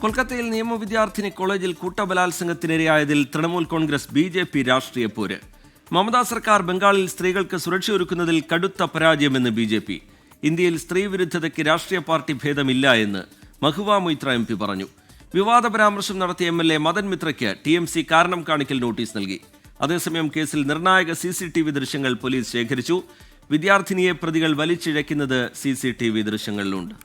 കൊൽക്കത്തയിൽ നിയമവിദ്യാർത്ഥിനി കോളേജിൽ കൂട്ടബലാത്സംഗത്തിനിരയായതിൽ തൃണമൂൽ കോൺഗ്രസ് BJP രാഷ്ട്രീയ പോര്. മമതാ സർക്കാർ ബംഗാളിൽ സ്ത്രീകൾക്ക് സുരക്ഷയൊരുക്കുന്നതിൽ കടുത്ത പരാജയമെന്ന് BJP. ഇന്ത്യയിൽ സ്ത്രീവിരുദ്ധതയ്ക്ക് രാഷ്ട്രീയ പാർട്ടി ഭേദമില്ല എന്ന് മഹുവ മൊയ്ത്ര MP പറഞ്ഞു. വിവാദ പരാമർശം നടത്തിയ MLA മദൻ മിത്രയ്ക്ക് TMC കാരണം കാണിക്കൽ നോട്ടീസ് നൽകി. അതേസമയം കേസിൽ നിർണായക CCTV ദൃശ്യങ്ങൾ പോലീസ് ശേഖരിച്ചു. വിദ്യാർത്ഥിനിയെ പ്രതികൾ വലിച്ചിഴയ്ക്കുന്നത് CCTV ദൃശ്യങ്ങളിലുണ്ട്.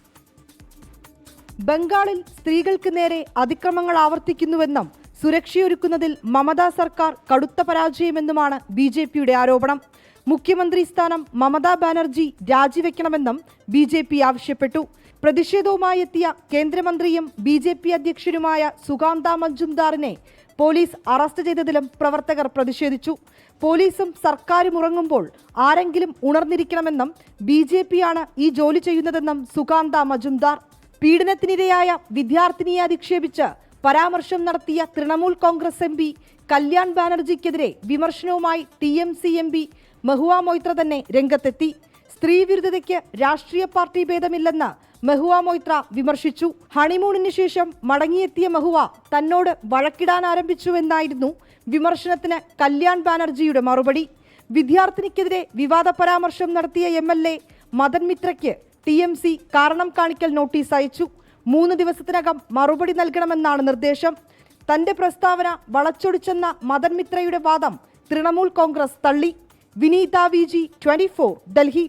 ബംഗാളിൽ സ്ത്രീകൾക്ക് നേരെ അതിക്രമങ്ങൾ ആവർത്തിക്കുന്നുവെന്നും സുരക്ഷയൊരുക്കുന്നതിൽ മമതാ സർക്കാർ കടുത്ത പരാജയമെന്നുമാണ് BJPയുടെ ആരോപണം. മുഖ്യമന്ത്രി സ്ഥാനം മമതാ ബാനർജി രാജിവെക്കണമെന്നും BJP ആവശ്യപ്പെട്ടു. പ്രതിഷേധവുമായി എത്തിയ കേന്ദ്രമന്ത്രിയും BJP അധ്യക്ഷനുമായ സുകാന്ത മജുംദാറിനെ പോലീസ് അറസ്റ്റ് ചെയ്തതിലും പ്രവർത്തകർ പ്രതിഷേധിച്ചു. പോലീസും സർക്കാരും ഉറങ്ങുമ്പോൾ ആരെങ്കിലും ഉണർന്നിരിക്കണമെന്നും BJPയാണ് ഈ ജോലി ചെയ്യുന്നതെന്നും സുകാന്ത മജുംദാർ. പീഡനത്തിനിരയായ വിദ്യാർത്ഥിനിയെ അധിക്ഷേപിച്ച് പരാമർശം നടത്തിയ തൃണമൂൽ കോൺഗ്രസ് MP കല്യാൺ ബാനർജിക്കെതിരെ വിമർശനവുമായി TMC MP മഹുവ മൊയ്ത്ര തന്നെ രംഗത്തെത്തി. സ്ത്രീവിരുദ്ധതയ്ക്ക് രാഷ്ട്രീയ പാർട്ടി ഭേദമില്ലെന്ന് മഹുവ മൊയ്ത്ര വിമർശിച്ചു. ഹണിമൂണിന് ശേഷം മടങ്ങിയെത്തിയ മഹുവ തന്നോട് വഴക്കിടാൻ ആരംഭിച്ചുവെന്നായിരുന്നു വിമർശനത്തിന് കല്യാൺ ബാനർജിയുടെ മറുപടി. വിദ്യാർത്ഥിനിക്കെതിരെ വിവാദ പരാമർശം നടത്തിയ MLA മദൻ മിത്രയ്ക്ക് TMC കാരണം കാണിക്കൽ നോട്ടീസ് അയച്ചു. 3 ദിവസത്തിനകം മറുപടി നൽകണമെന്നാണ് നിർദ്ദേശം. തന്റെ പ്രസ്താവന വളച്ചൊടിച്ചെന്ന മദൻ മിത്രയുടെ വാദം തൃണമൂൽ കോൺഗ്രസ് തള്ളി. വിനീത VG 24 ഡൽഹി.